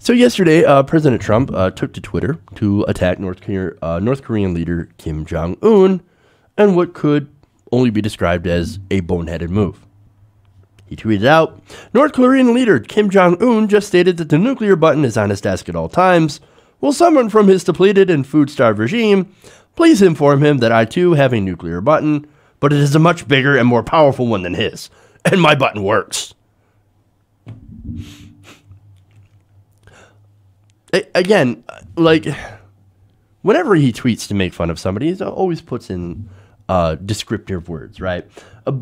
So yesterday, President Trump took to Twitter to attack North Korean leader Kim Jong-Un and what could only be described as a boneheaded move. He tweeted out, North Korean leader Kim Jong-Un just stated that the nuclear button is on his desk at all times. Will someone from his depleted and food-starved regime please inform him that I too have a nuclear button, but it is a much bigger and more powerful one than his, and my button works. Again, like, whenever he tweets to make fun of somebody, he always puts in descriptive words, right?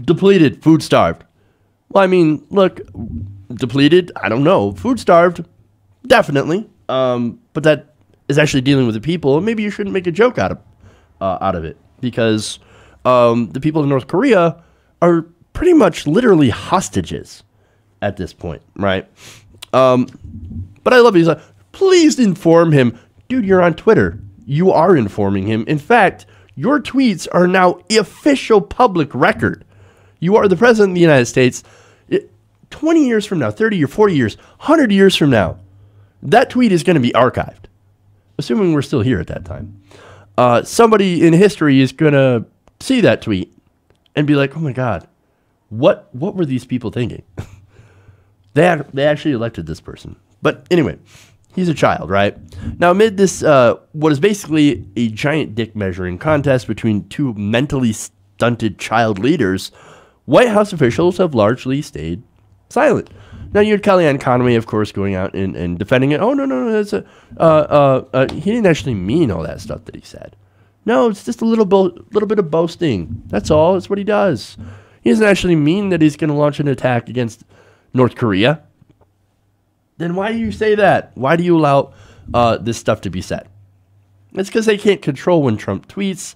Depleted, food-starved. Well, I mean, look, depleted, I don't know. Food-starved, definitely. But that is actually dealing with the people. Maybe you shouldn't make a joke out of it. Because the people of North Korea are pretty much literally hostages at this point, right? But I love it. He's like, please inform him. Dude, you're on Twitter. You are informing him. In fact, your tweets are now official public record. You are the president of the United States. 20 years from now, 30 or 40 years, 100 years from now, that tweet is going to be archived. Assuming we're still here at that time. Somebody in history is going to see that tweet and be like, oh my God, what were these people thinking? They actually elected this person. But anyway, he's a child, right? Now, amid this, what is basically a giant dick measuring contest between two mentally stunted child leaders, White House officials have largely stayed silent. Now, you had Kellyanne Conway, of course, going out and defending it. Oh, no, that's he didn't actually mean all that stuff that he said. No, it's just a little bit of boasting. That's all. That's what he does. He doesn't actually mean that he's going to launch an attack against North Korea. Then why do you say that? Why do you allow this stuff to be said? It's because they can't control when Trump tweets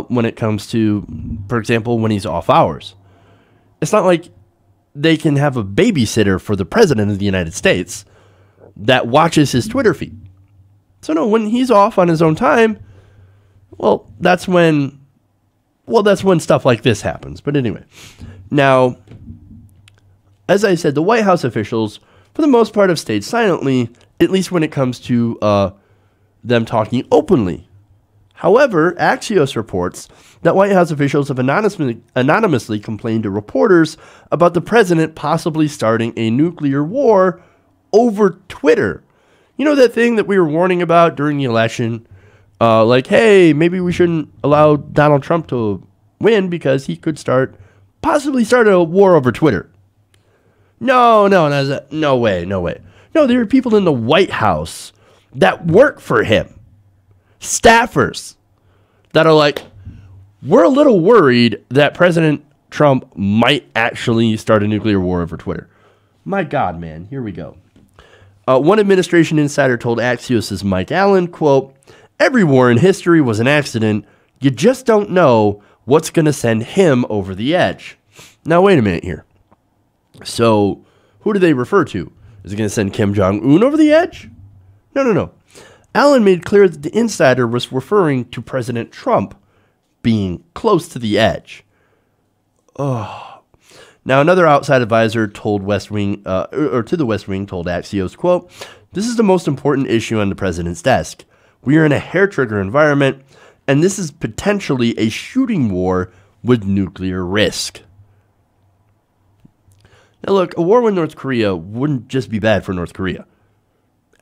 when it comes to, for example, when he's off hours. It's not like they can have a babysitter for the president of the United States that watches his Twitter feed. So no, when he's off on his own time, well, that's when stuff like this happens. But anyway, now, as I said, the White House officials, for the most part, have stayed silently, at least when it comes to them talking openly. However, Axios reports that White House officials have anonymously complained to reporters about the president possibly starting a nuclear war over Twitter. You know that thing that we were warning about during the election? Like, hey, maybe we shouldn't allow Donald Trump to win because he could possibly start a war over Twitter. No way. No, there are people in the White House that work for him. Staffers that are like, we're a little worried that President Trump might actually start a nuclear war over Twitter. My God, man, here we go. One administration insider told Axios' Mike Allen, quote, every war in history was an accident. You just don't know what's going to send him over the edge. Now, wait a minute here. So, who do they refer to? Is it going to send Kim Jong-Un over the edge? No. Allen made clear that the insider was referring to President Trump being close to the edge. Oh. Now, another outside advisor told to the West Wing told Axios, quote, this is the most important issue on the president's desk. We are in a hair-trigger environment, and this is potentially a shooting war with nuclear risk. Now, look, a war with North Korea wouldn't just be bad for North Korea.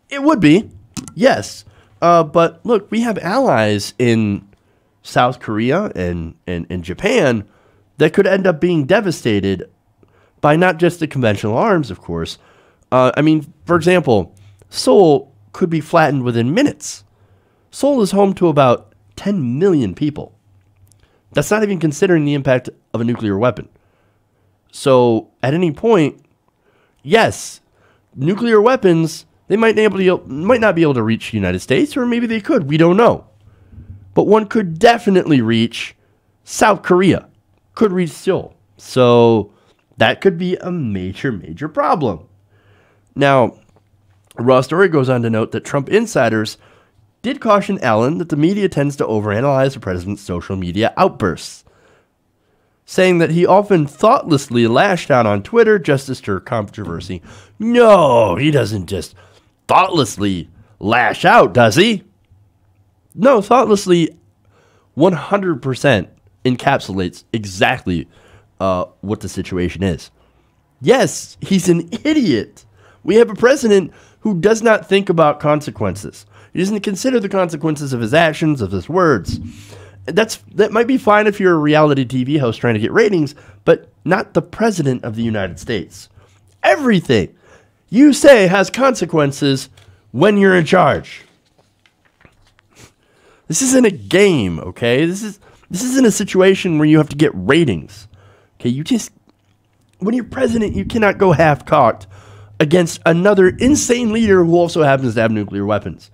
It would be. Yes, but look, we have allies in South Korea and Japan that could end up being devastated by not just the conventional arms, of course. I mean, for example, Seoul could be flattened within minutes. Seoul is home to about 10 million people. That's not even considering the impact of a nuclear weapon. So at any point, yes, nuclear weapons, they might not be able to reach the United States, or maybe they could. We don't know. But one could definitely reach South Korea, could reach Seoul. So that could be a major, major problem. Now, Raw Story goes on to note that Trump insiders did caution Allen that the media tends to overanalyze the president's social media outbursts, saying that he often thoughtlessly lashed out on Twitter just to stir controversy. No, he doesn't just thoughtlessly lash out, does he? No, thoughtlessly 100% encapsulates exactly what the situation is. Yes, he's an idiot. We have a president who does not think about consequences. He doesn't consider the consequences of his actions, of his words. That might be fine if you're a reality TV host trying to get ratings, but not the president of the United States. Everything you say has consequences when you're in charge. This isn't a game, okay? This isn't a situation where you have to get ratings. Okay, when you're president, you cannot go half-cocked against another insane leader who also happens to have nuclear weapons.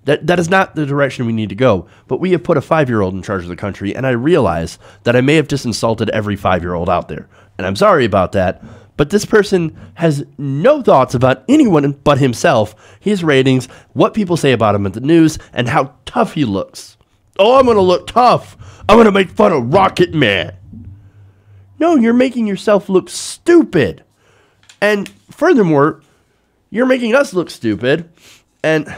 That is not the direction we need to go. But we have put a 5-year-old in charge of the country, and I realize that I may have just insulted every 5-year-old out there. And I'm sorry about that. But this person has no thoughts about anyone but himself, his ratings, what people say about him in the news, and how tough he looks. Oh, I'm going to look tough. I'm going to make fun of Rocket Man. No, you're making yourself look stupid. And furthermore, you're making us look stupid. And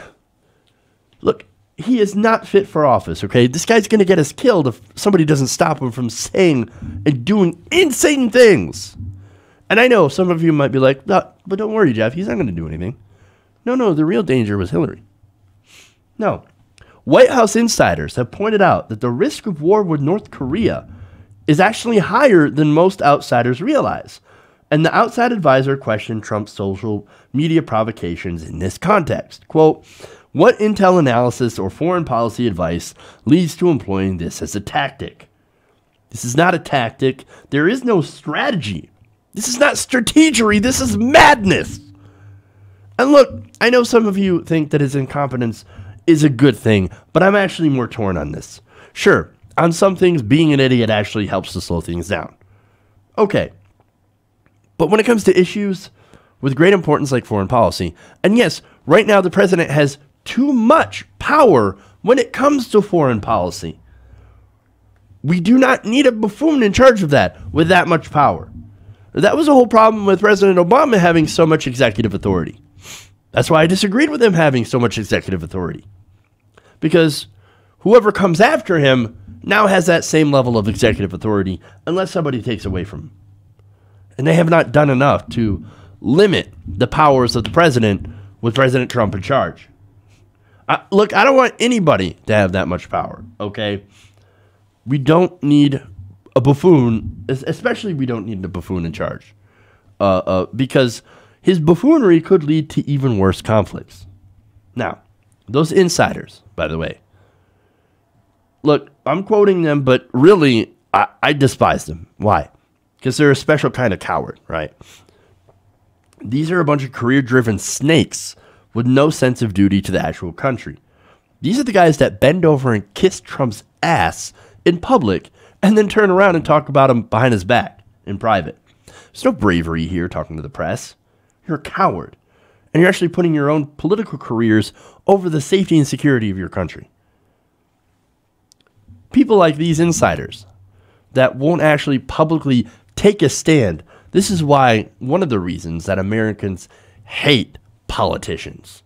look, he is not fit for office, okay? This guy's going to get us killed if somebody doesn't stop him from saying and doing insane things. And I know some of you might be like, no, but don't worry, Jeff, he's not going to do anything. No, the real danger was Hillary. No. White House insiders have pointed out that the risk of war with North Korea is actually higher than most outsiders realize. And the outside advisor questioned Trump's social media provocations in this context. Quote, what intel analysis or foreign policy advice leads to employing this as a tactic? This is not a tactic. There is no strategy. This is not strategery. This is madness. And look, I know some of you think that his incompetence is a good thing, but I'm actually more torn on this. Sure, on some things, being an idiot actually helps to slow things down. Okay. But when it comes to issues with great importance like foreign policy, and yes, right now the president has too much power when it comes to foreign policy. We do not need a buffoon in charge of that with that much power. That was the whole problem with President Obama having so much executive authority. That's why I disagreed with him having so much executive authority. Because whoever comes after him now has that same level of executive authority unless somebody takes away from him. And they have not done enough to limit the powers of the president with President Trump in charge. Look, I don't want anybody to have that much power, okay? We don't need a buffoon, especially we don't need a buffoon in charge. Because his buffoonery could lead to even worse conflicts. Now, those insiders, by the way, look, I'm quoting them, but really, I despise them. Why? Because they're a special kind of coward, right? These are a bunch of career-driven snakes with no sense of duty to the actual country. These are the guys that bend over and kiss Trump's ass in public and then turn around and talk about him behind his back in private. There's no bravery here talking to the press. You're a coward. And you're actually putting your own political careers over the safety and security of your country. People like these insiders that won't actually publicly take a stand. This is why one of the reasons that Americans hate politicians.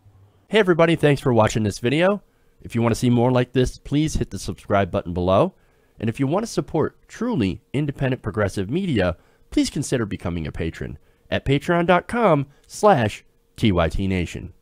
Hey everybody, thanks for watching this video. If you want to see more like this, please hit the subscribe button below. And if you want to support truly independent progressive media, please consider becoming a patron at patreon.com/TYTNation.